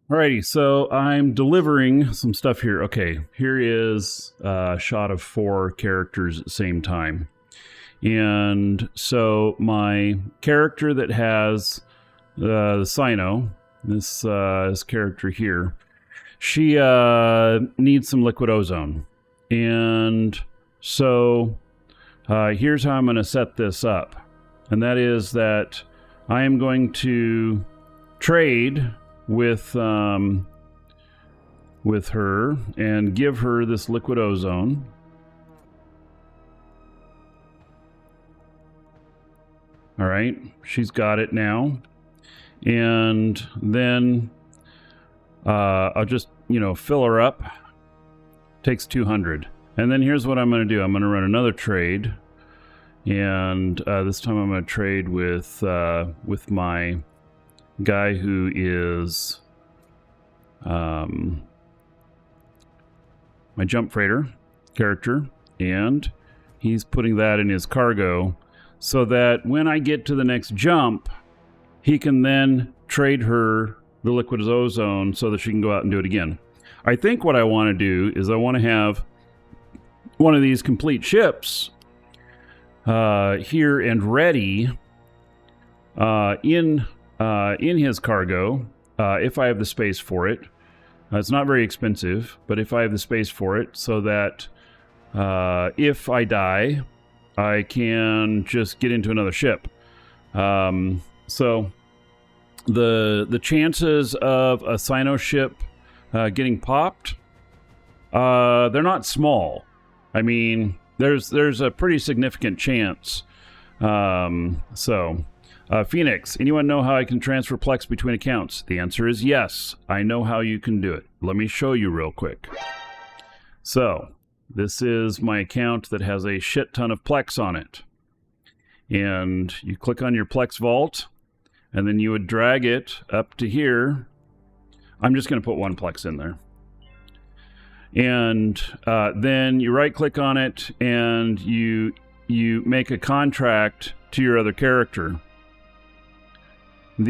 Alrighty, so I'm delivering some stuff here. Okay, here is a shot of 4 characters at the same time. And so my character that has the Cyno, this character here, she needs some liquid ozone. And so here's how I'm going to set this up. And that is that I am going to trade with her and give her this liquid ozone. All right, she's got it now. And then I'll just, fill her up. Takes 200. And then here's what I'm going to do. I'm going to run another trade. And this time I'm going to trade with my guy who is my jump freighter character, and he's putting that in his cargo so that when I get to the next jump, he can then trade her the liquid ozone so that she can go out and do it again. I think what I want to do is I want to have one of these complete ships here and ready in his cargo, if I have the space for it. It's not very expensive, but if I have the space for it, so that if I die, I can just get into another ship. So the chances of a Cyno ship getting popped, they're not small. I mean, there's a pretty significant chance. Phoenix, anyone know how I can transfer Plex between accounts? The answer is yes. I know how you can do it. Let me show you real quick. So, this is my account that has a shit ton of Plex on it. And you click on your Plex vault, and then you would drag it up to here. I'm just going to put 1 Plex in there. And then you right-click on it, and you make a contract to your other character. If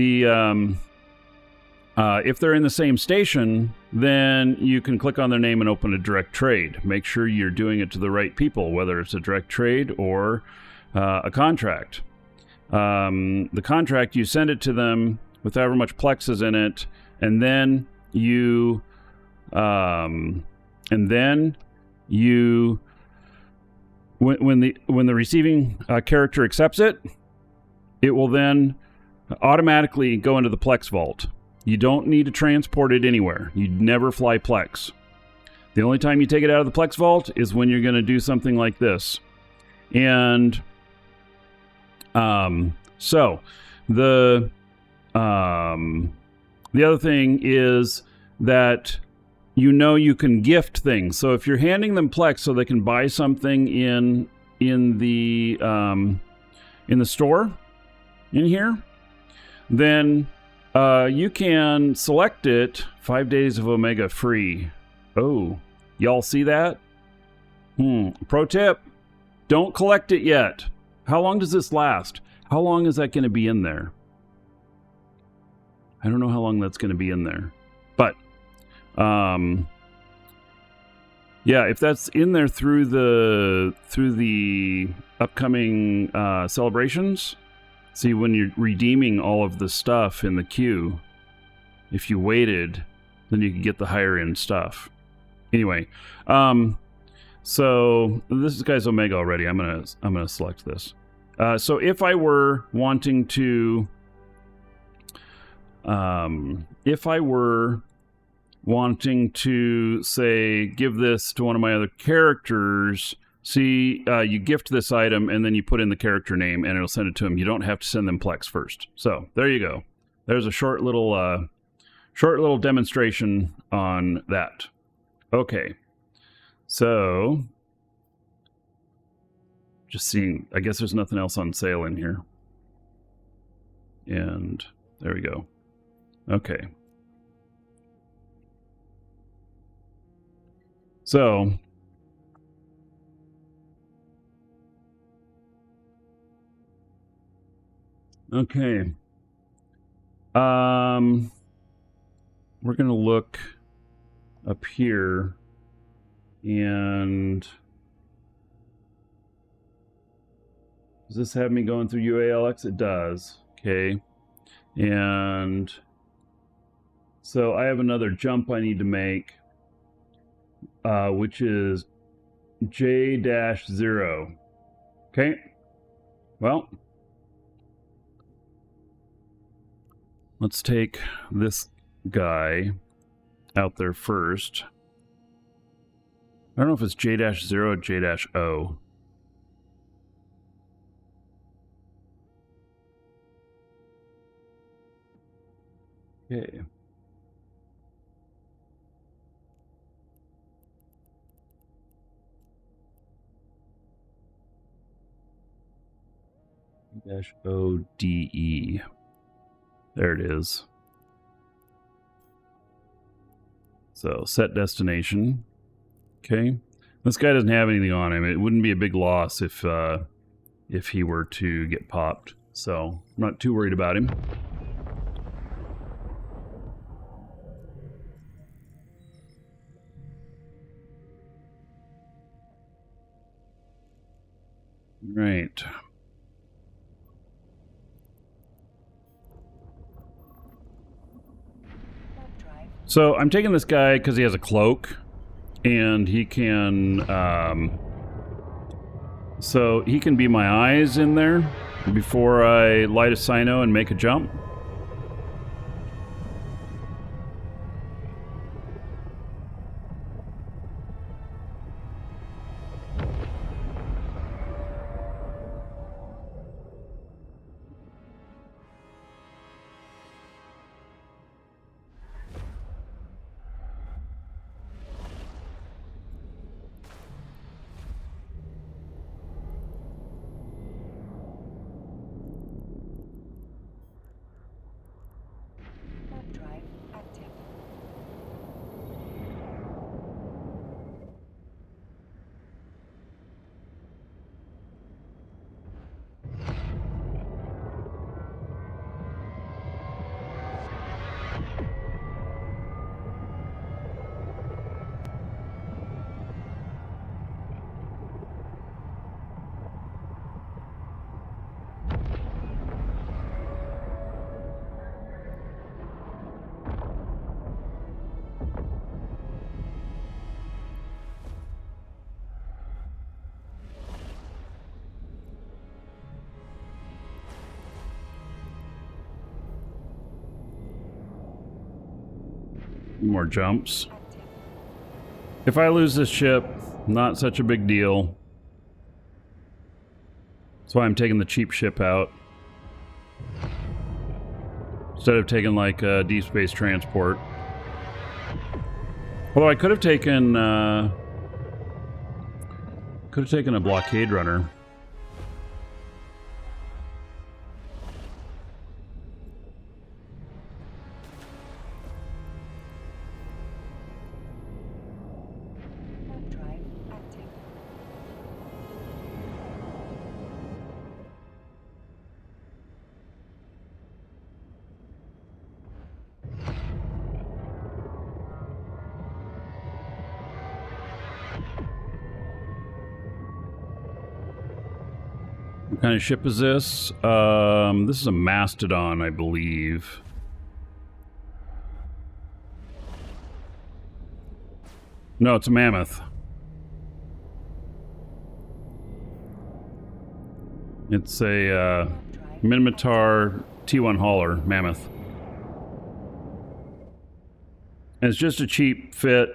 they're in the same station, then you can click on their name and open a direct trade. Make sure you're doing it to the right people, whether it's a direct trade or a contract. The contract, you send it to them with however much Plex is in it, and then you when the receiving character accepts it, it will then automatically go into the Plex vault. You don't need to transport it anywhere. You never fly Plex. The only time you take it out of the Plex vault is when you're going to do something like this. And so the other thing is that you can gift things. So if you're handing them Plex so they can buy something in the store in here, then you can select it. 5 days of Omega free. Oh, y'all see that? Pro tip, don't collect it yet. How long does this last? How long is that going to be in there? I don't know how long that's going to be in there. But, yeah, if that's in there through the upcoming celebrations. See, when you're redeeming all of the stuff in the queue, if you waited, then you could get the higher end stuff. Anyway, so this guy's Omega already. I'm gonna select this. So if I were wanting to, say, give this to one of my other characters. See, you gift this item, and then you put in the character name, and it'll send it to them. You don't have to send them Plex first. So there you go. There's a short little demonstration on that. Okay, so just seeing. I guess there's nothing else on sale in here, and there we go. Okay, so. Okay. we're going to look up here, and does this have me going through UALX? It does. Okay. And so I have another jump I need to make, which is J-0. Okay. Well, let's take this guy out there first. I don't know if it's J-0 or J-O. Okay. -ODE. There it is. So set destination. Okay. This guy doesn't have anything on him. It wouldn't be a big loss if he were to get popped. So I'm not too worried about him. Right. So I'm taking this guy because he has a cloak, and he can, so he can be my eyes in there before I light a Cyno and make a jump. More jumps. If I lose this ship, not such a big deal. That's why I'm taking the cheap ship out, instead of taking like a deep space transport. Although I could have taken a blockade runner. What kind of ship is this? This is a Mastodon, I believe. No, it's a Mammoth. It's a Minotaur T1 hauler, Mammoth. And it's just a cheap fit,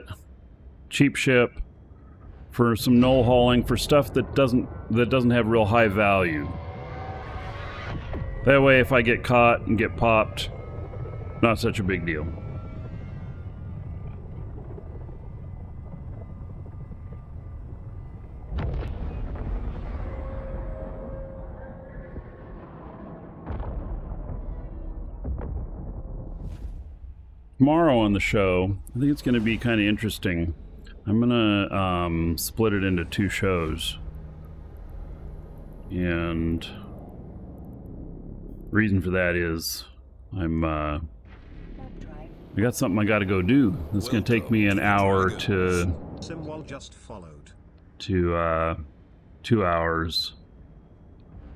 cheap ship for some null hauling for stuff that doesn't have real high value. That way, if I get caught and get popped, not such a big deal. Tomorrow on the show, I think it's going to be kind of interesting. I'm going to split it into 2 shows. And the reason for that is I'm I got something I got to go do. It's going to take me an hour to just followed. 2 hours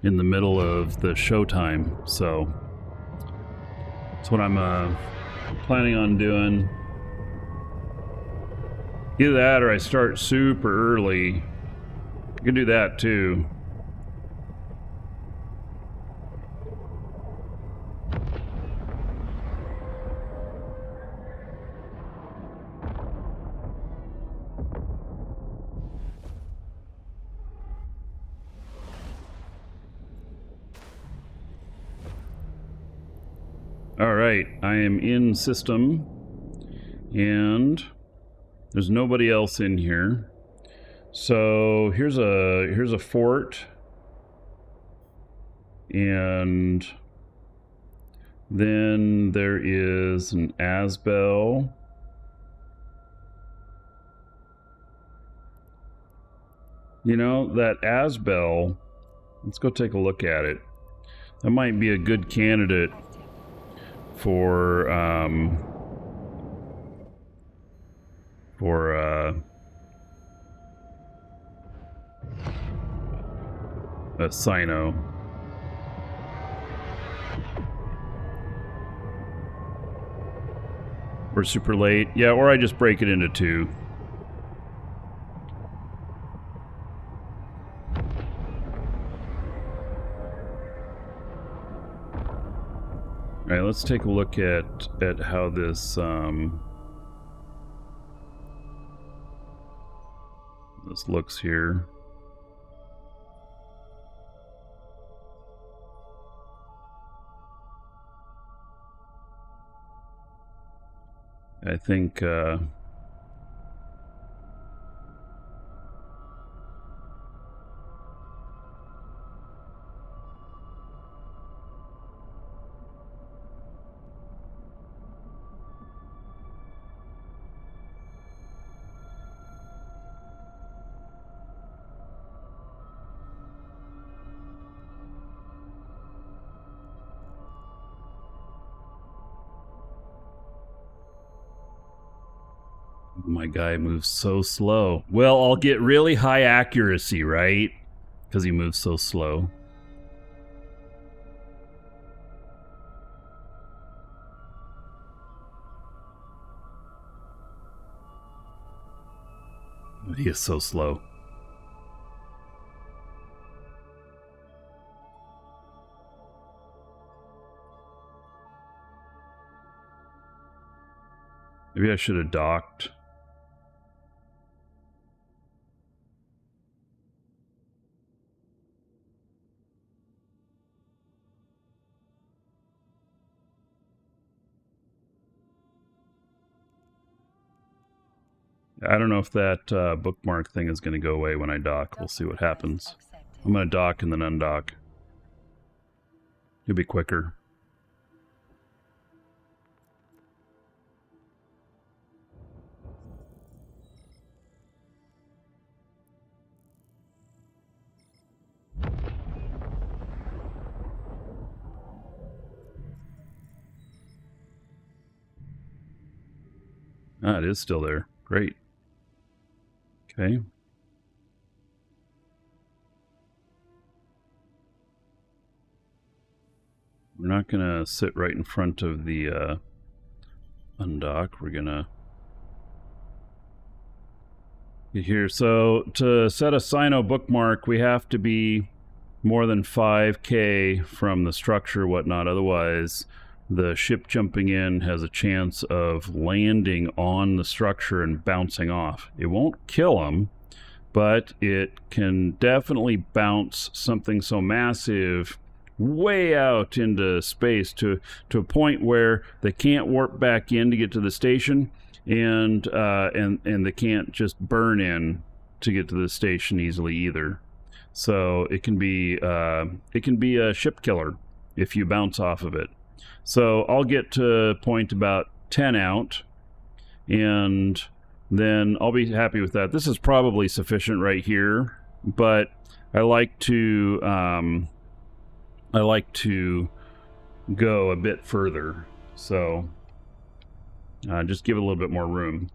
in the middle of the showtime, so that's what I'm planning on doing. Either that or I start super early. I can do that too. Alright, I am in system, and there's nobody else in here. So here's a fort, and then there is an Asbel. You know, that Asbel, let's go take a look at it. That might be a good candidate for a Cyno. We're super late. Yeah, or I just break it into 2. Alright, let's take a look at how this this looks here. I think my guy moves so slow. Well, I'll get really high accuracy, right? Because he moves so slow. But he is so slow. Maybe I should have docked. I don't know if that bookmark thing is going to go away when I dock. We'll see what happens. I'm going to dock and then undock. It'll be quicker. Ah, it is still there. Great. Okay. We're not going to sit right in front of the undock. We're going to get here. So to set a Cyno bookmark, we have to be more than 5K from the structure, whatnot. Otherwise, the ship jumping in has a chance of landing on the structure and bouncing off. It won't kill them, but it can definitely bounce something so massive way out into space to a point where they can't warp back in to get to the station, and they can't just burn in to get to the station easily either. So it can be a ship killer if you bounce off of it. So I'll get to point about 10 out, and then I'll be happy with that. This is probably sufficient right here, but I like to I like to go a bit further. So Just give it a little bit more room.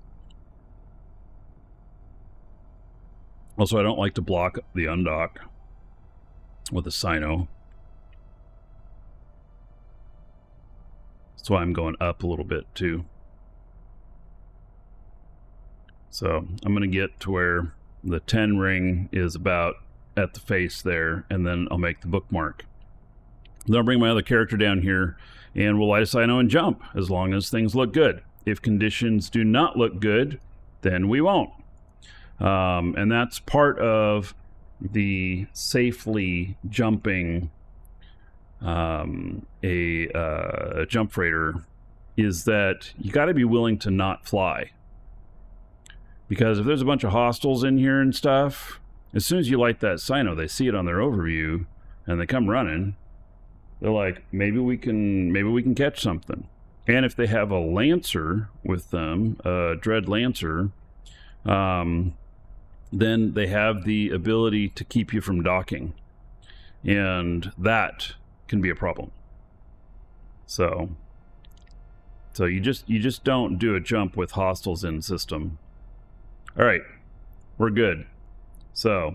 Also, I don't like to block the undock with a Cyno. That's why I'm going up a little bit too. So I'm going to get to where the 10 ring is about at the face there, and then I'll make the bookmark. Then I'll bring my other character down here, and we'll light a Cyno and jump, as long as things look good. If conditions do not look good, then we won't. And that's part of the safely jumping a jump freighter, is that you got to be willing to not fly. Because if there's a bunch of hostiles in here and stuff, as soon as you light that Cyno, they see it on their overview and they come running. They're like, maybe we can catch something. And if they have a Lancer with them, a Dread Lancer, then they have the ability to keep you from docking. And that can be a problem. So you just don't do a jump with hostiles in system. All right, we're good. So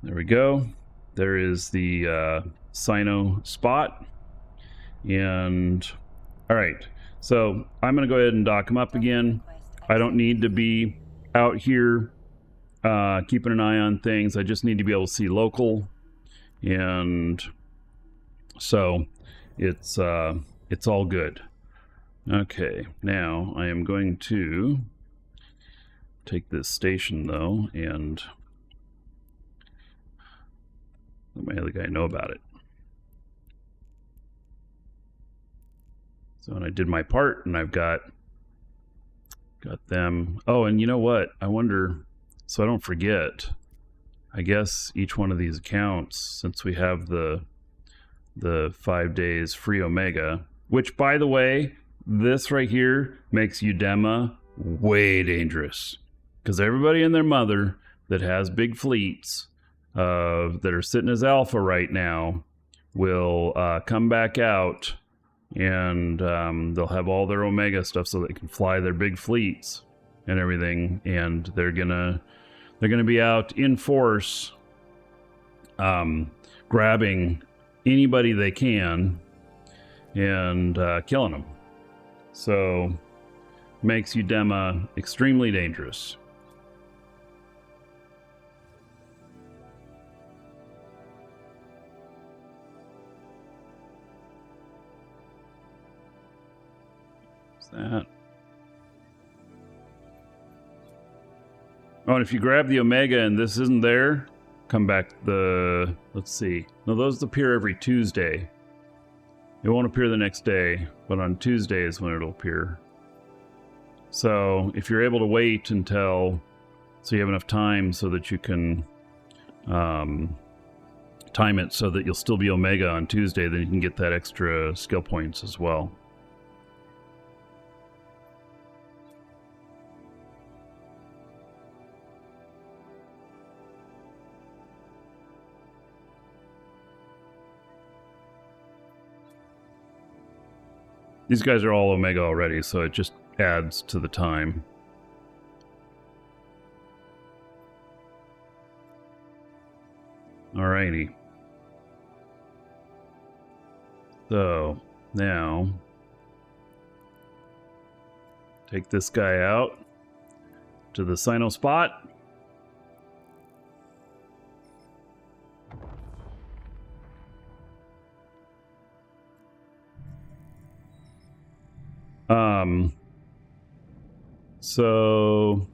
there we go. There is the Cyno spot. And all right, so I'm going to go ahead and dock them up again. I don't need to be out here keeping an eye on things. I just need to be able to see local. And so it's all good. Okay, now I am going to take this station though and let my other guy know about it. So, and I did my part, and I've got them. Oh, and you know what? I wonder, so I don't forget, I guess each one of these accounts, since we have the 5 days free Omega, which, by the way, this right here makes Udema way dangerous. Because everybody and their mother that has big fleets that are sitting as alpha right now will come back out, and they'll have all their Omega stuff so they can fly their big fleets and everything, and they're gonna be out in force, grabbing anybody they can and killing them. So makes Udema extremely dangerous. That. Oh, and if you grab the Omega and this isn't there, come back let's see. No, those appear every Tuesday. It won't appear the next day, but on Tuesday is when it'll appear. So if you're able to wait until, so you have enough time so that you can time it so that you'll still be Omega on Tuesday, then you can get that extra skill points as well. These guys are all Omega already, so it just adds to the time. Alrighty. So, now, take this guy out to the Cyno spot. So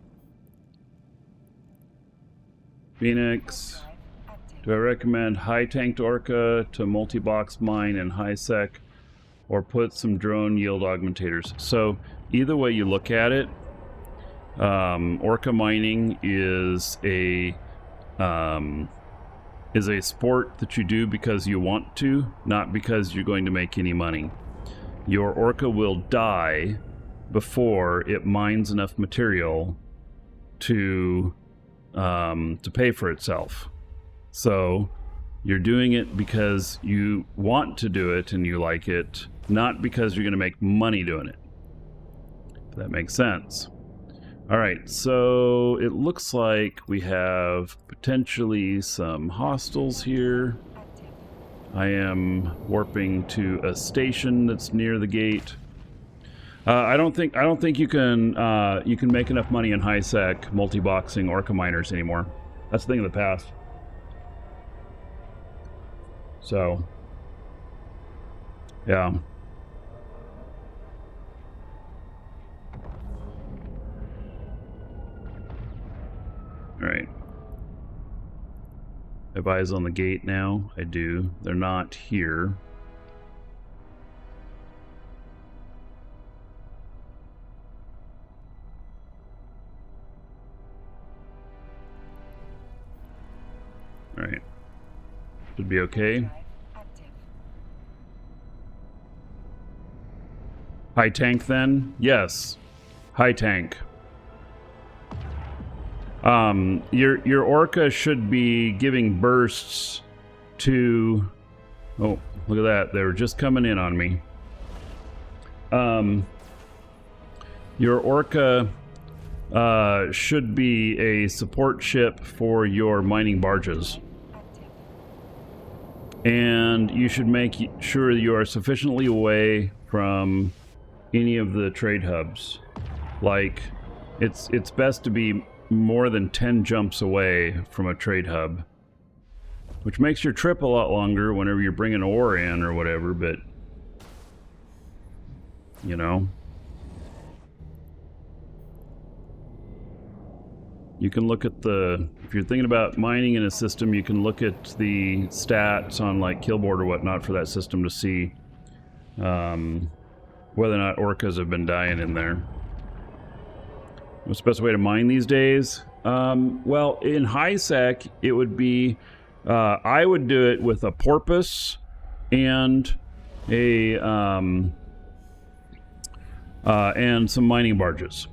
Phoenix, do I recommend high tanked Orca to multi-box mine and high sec, or put some drone yield augmentators? So either way you look at it, Orca mining is a sport that you do because you want to, not because you're going to make any money. Your Orca will die before it mines enough material to pay for itself. So you're doing it because you want to do it and you like it, not because you're going to make money doing it. If that makes sense. All right, so it looks like we have potentially some hostiles here. I am warping to a station that's near the gate. I don't think you can make enough money in high sec multi-boxing orca miners anymore. That's the thing of the past. So, yeah. All right. I have eyes on the gate now. I do. They're not here. All right. Should be okay. High tank then? Yes. High tank. Your orca should be giving bursts to... Oh, look at that. They were just coming in on me. Your orca should be a support ship for your mining barges. And you should make sure you are sufficiently away from any of the trade hubs. Like, it's best to be more than 10 jumps away from a trade hub, which makes your trip a lot longer whenever you're bringing ore in or whatever, but you know, you can look at the, if you're thinking about mining in a system, you can look at the stats on like Killboard or whatnot for that system to see whether or not orcas have been dying in there. What's the best way to mine these days? Well, in high sec, it would be, I would do it with a porpoise and a and some mining barges.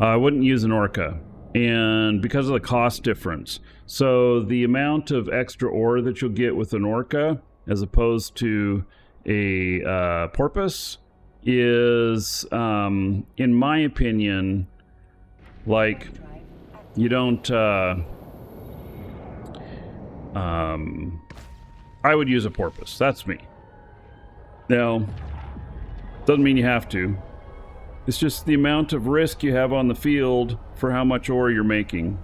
I wouldn't use an orca, and because of the cost difference. So the amount of extra ore that you'll get with an orca, as opposed to a porpoise, is, in my opinion, like, you don't, I would use a porpoise. That's me. Now, doesn't mean you have to. It's just the amount of risk you have on the field for how much ore you're making.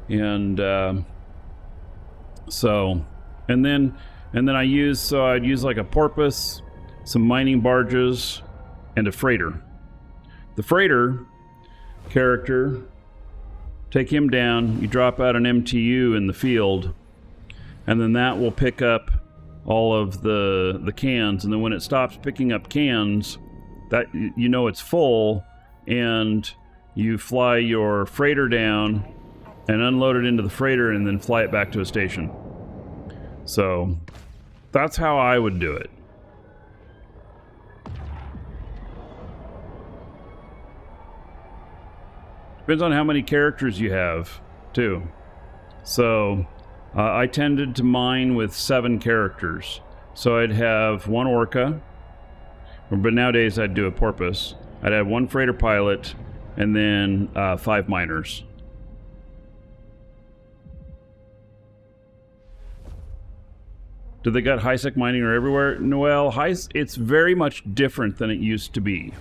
And, and then I'd use like a porpoise, some mining barges, and a freighter. The freighter character, take him down, you drop out an MTU in the field, and then that will pick up all of the cans, and then when it stops picking up cans, that, you know, it's full, and you fly your freighter down and unload it into the freighter and then fly it back to a station. So that's how I would do it. Depends on how many characters you have, too. So, I tended to mine with 7 characters. So I'd have 1 orca, but nowadays I'd do a porpoise. I'd have 1 freighter pilot, and then 5 miners. Do they got high-sec mining or everywhere? Well, it's very much different than it used to be.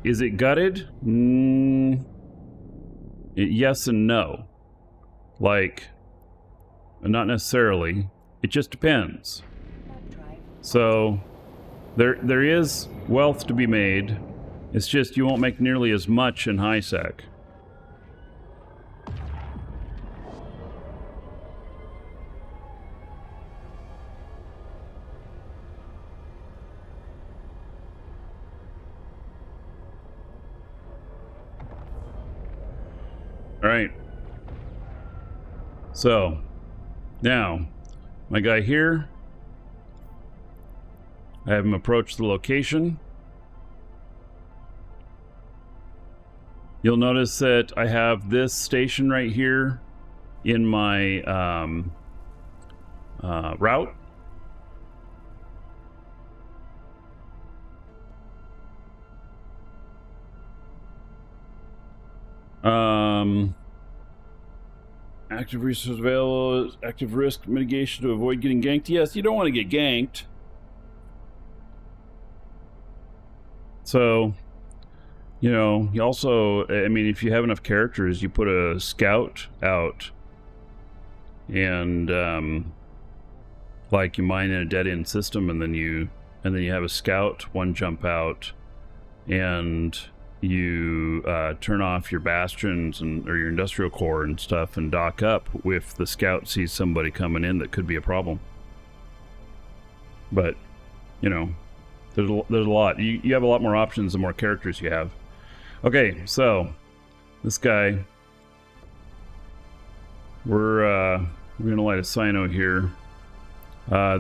Is it gutted? Yes and no. Like, not necessarily. It just depends. So, there is wealth to be made. It's just you won't make nearly as much in high sec. All right. So, now, my guy here, I have him approach the location. You'll notice that I have this station right here in my route. Active resource available, active risk mitigation to avoid getting ganked. Yes, you don't want to get ganked. So, you know, you also, I mean, if you have enough characters, you put a scout out and, like you mine in a dead-end system, and then you have a scout one jump out, and you turn off your bastions or your industrial core and stuff and dock up if the scout sees somebody coming in that could be a problem. But, you know, there's a lot. You have a lot more options the more characters you have. Okay, so this guy, we're gonna light a Cyno here.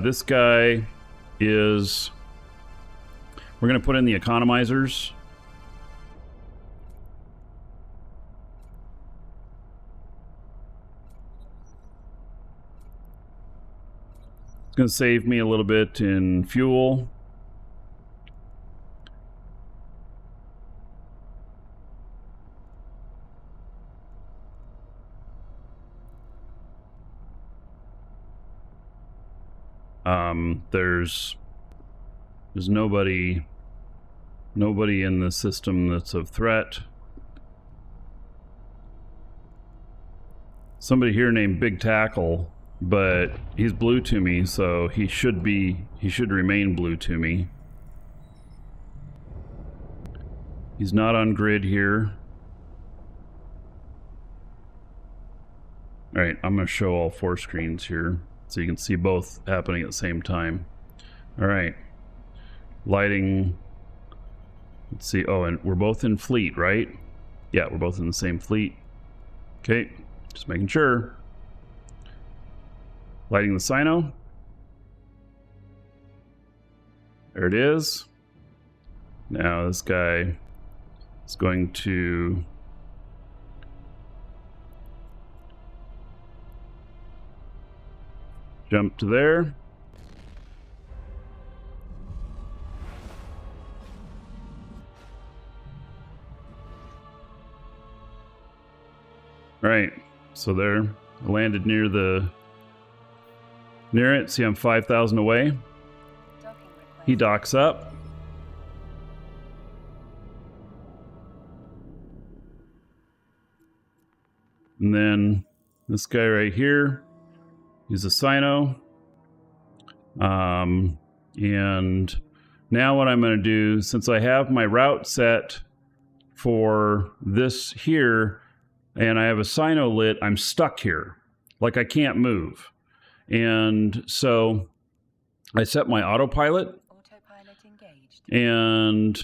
This guy is, we're gonna put in the economizers. It's gonna save me a little bit in fuel. There's nobody in the system that's of threat. Somebody here named Big Tackle, but he's blue to me, so he should remain blue to me. He's not on grid here. All right, I'm going to show all 4 screens here so you can see both happening at the same time. All right, lighting. Let's see. Oh, and we're both in fleet, right? Yeah, we're both in the same fleet. Okay, just making sure. Lighting the Cyno. There it is. Now this guy is going to jump to there. Right, so there, I landed near it. See, I'm 5,000 away. He docks up. And then this guy right here, he's a Cyno. And now what I'm going to do, since I have my route set for this here, and I have a Cyno lit, I'm stuck here. Like I can't move. And so I set my autopilot. Autopilot engaged. And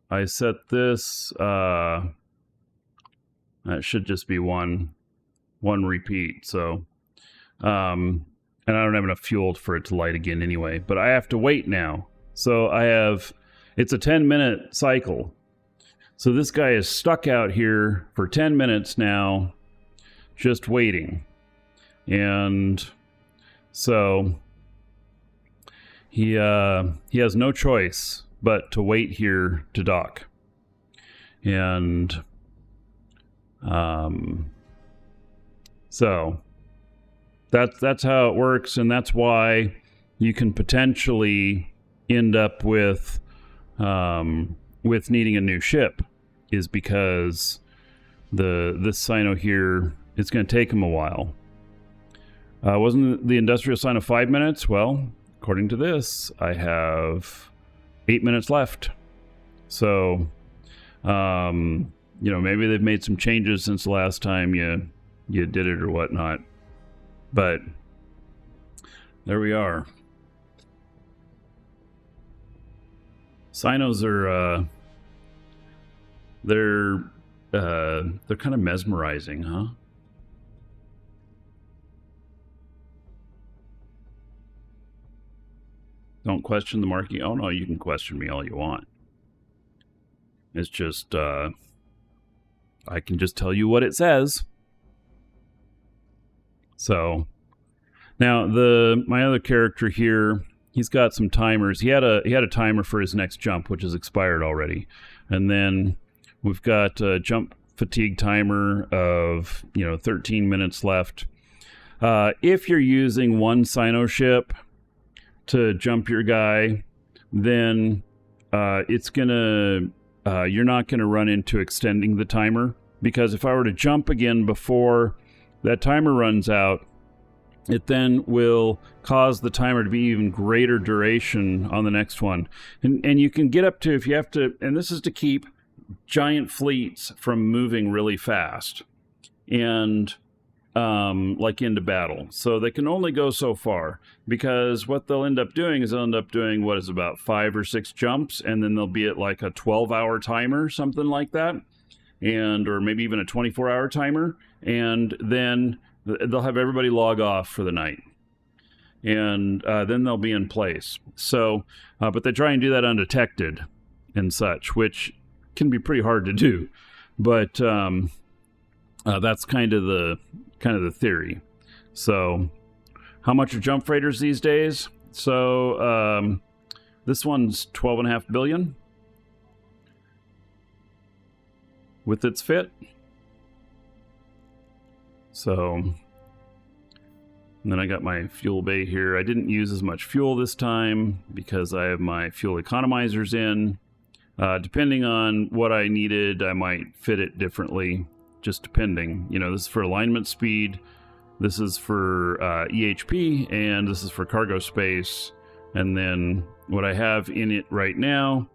I set this, that should just be one repeat. So, and I don't have enough fuel for it to light again anyway, but I have to wait now. So it's a 10-minute cycle. So this guy is stuck out here for 10 minutes now, just waiting. And so he has no choice but to wait here to dock. And so that's how it works, and that's why you can potentially end up with needing a new ship, is because this Cyno here, it's going to take him a while. Wasn't the industrial Cyno 5 minutes? Well, according to this, I have 8 minutes left. So, you know, maybe they've made some changes since the last time you did it or whatnot. But there we are. Cynos are they're kind of mesmerizing, huh? Don't question the Markee. Oh no, you can question me all you want. It's just I can just tell you what it says. So now my other character here, he's got some timers. He had a timer for his next jump, which has expired already. And then we've got jump fatigue timer of 13 minutes left. If you're using one Cyno ship to jump your guy, then it's gonna you're not gonna run into extending the timer, because if I were to jump again before that timer runs out, it then will cause the timer to be even greater duration on the next one. And you can get up to, if you have to, and this is to keep giant fleets from moving really fast and like into battle. So they can only go so far, because what they'll end up doing is what is about 5 or 6 jumps, and then they'll be at like a 12-hour timer, something like that, or maybe even a 24-hour timer, and then they'll have everybody log off for the night, and then they'll be in place. So, but they try and do that undetected and such, which can be pretty hard to do. But that's kind of the theory. So, how much are jump freighters these days? So, this one's 12.5 billion with its fit. So, and then I got my fuel bay here. I didn't use as much fuel this time because I have my fuel economizers in. Depending on what I needed, I might fit it differently, just depending. This is for alignment speed, this is for EHP, and this is for cargo space. And then what I have in it right now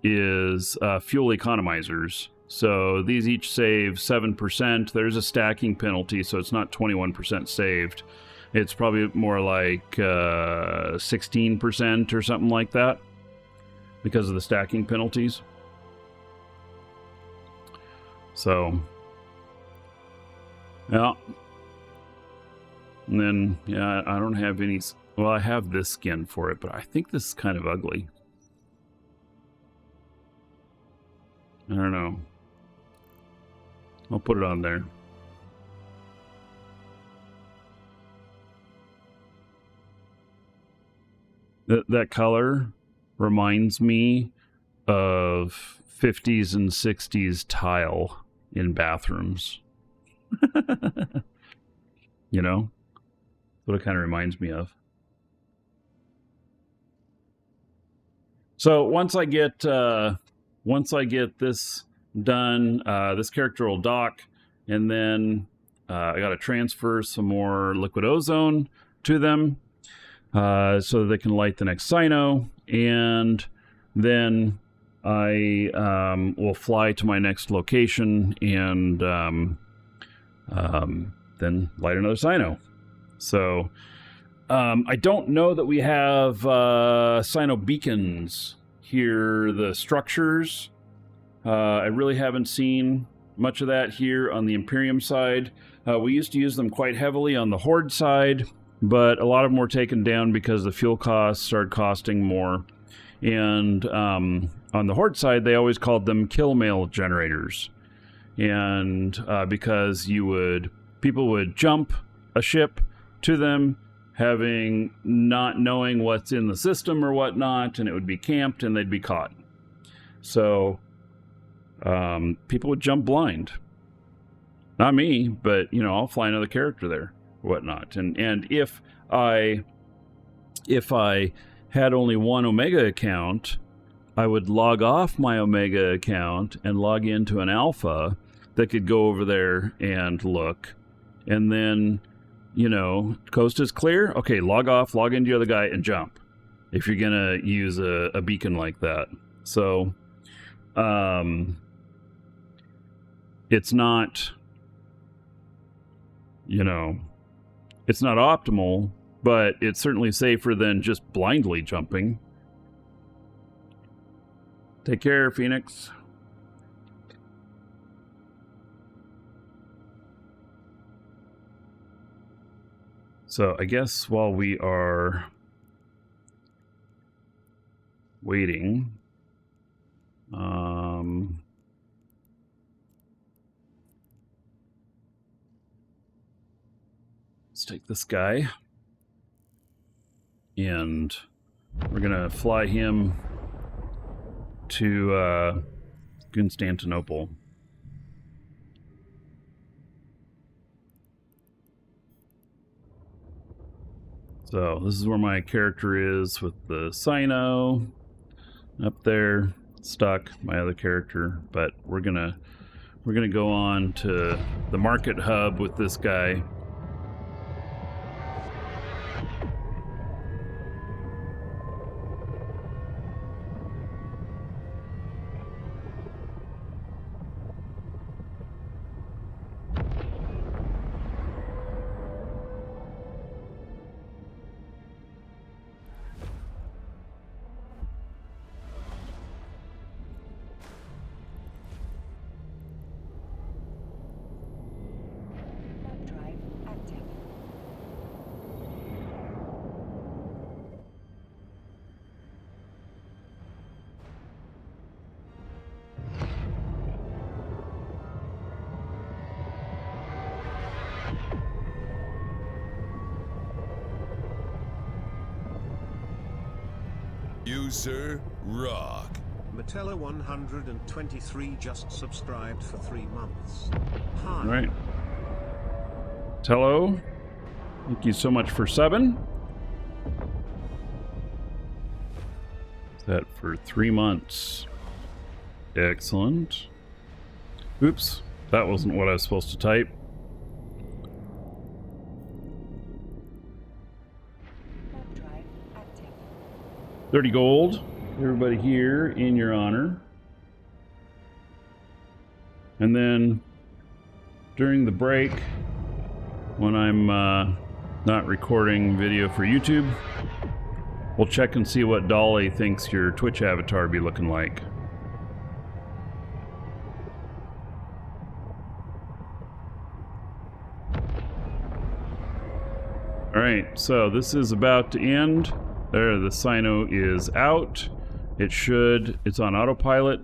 is fuel economizers. So these each save 7%. There's a stacking penalty, so it's not 21% saved. It's probably more like 16% or something like that, because of the stacking penalties. So, yeah. And then, yeah, I don't have any... Well, I have this skin for it, but I think this is kind of ugly. I don't know. I'll put it on there. That color reminds me of 50s and 60s tile in bathrooms. What it kind of reminds me of. So once I get this done, this character will dock, and then I got to transfer some more liquid ozone to them so they can light the next Cyno, and then I will fly to my next location and then light another Cyno. So I don't know that we have Cyno beacons here, the structures. I really haven't seen much of that here on the Imperium side. We used to use them quite heavily on the Horde side, but a lot of them were taken down because the fuel costs started costing more. And on the Horde side, they always called them kill mail generators. And because people would jump a ship to them, not knowing what's in the system or whatnot, and it would be camped and they'd be caught. So people would jump blind. Not me, but I'll fly another character there, or whatnot. And if I had only one Omega account, I would log off my Omega account and log into an Alpha that could go over there and look, and then coast is clear. Okay, log off, log into the other guy, and jump. If you're gonna use a beacon like that, so it's not, it's not optimal, but it's certainly safer than just blindly jumping. Take care, Phoenix. So I guess while we are waiting, let's take this guy, and we're gonna fly him to Constantinople. So this is where my character is with the Cyno up there, stuck, my other character, but we're gonna go on to the market hub with this guy. You, sir, rock. Matella 123 just subscribed for 3 months. Hi. All right. Tello, thank you so much for subbing. That for 3 months. Excellent. Oops, that wasn't what I was supposed to type. Drive active. 30 gold. Everybody here in your honor. And then during the break, when I'm not recording video for YouTube, we'll check and see what Dolly thinks your Twitch avatar be looking like. Alright, so this is about to end. There, the Cyno is out. It's on autopilot.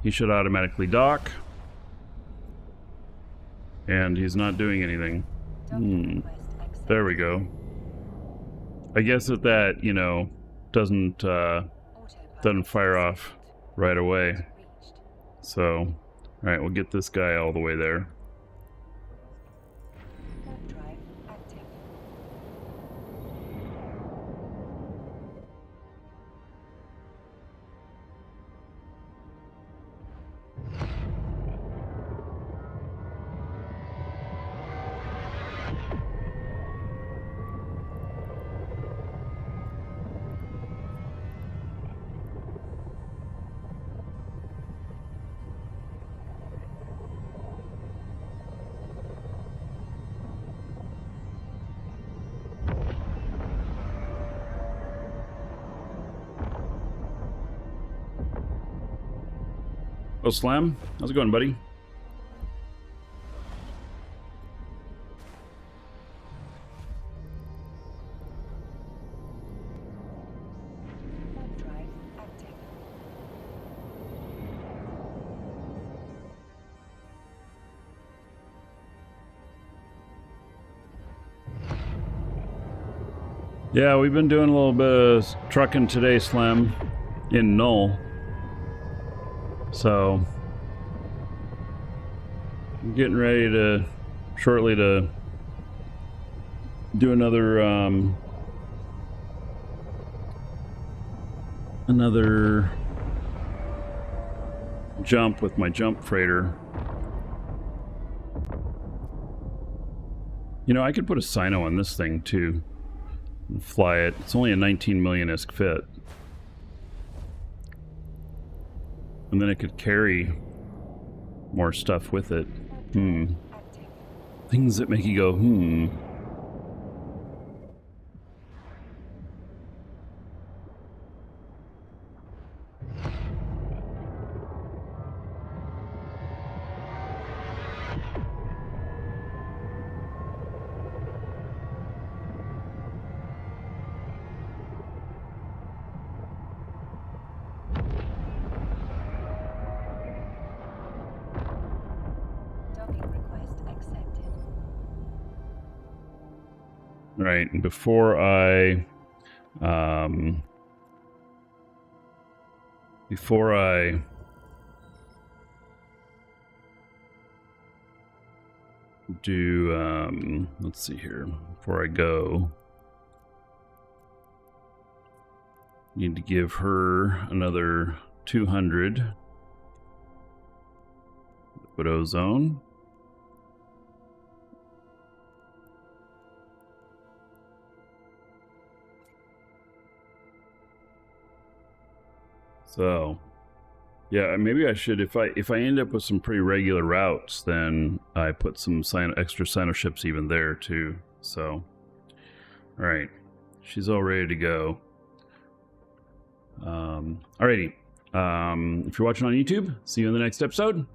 He should automatically dock. And he's not doing anything. There we go. I guess that, you know, doesn't fire off right away. So, alright, we'll get this guy all the way there. Drive active. Oh, Slam, how's it going, buddy? Drive active. Yeah, we've been doing a little bit of trucking today, Slam, in Null. So, I'm getting ready to shortly to do another jump with my jump freighter. You know, I could put a Cyno on this thing too and fly it. It's only a 19 million-esque fit. And then it could carry more stuff with it. Things that make you go, Docking request accepted. Right, and before I do let's see here, before I go, Need to give her another 200. Put ozone. So, yeah, maybe I should, if I end up with some pretty regular routes, then I put some extra Cyno ships even there too. So, all right, she's all ready to go. Alrighty. If you're watching on YouTube, see you in the next episode.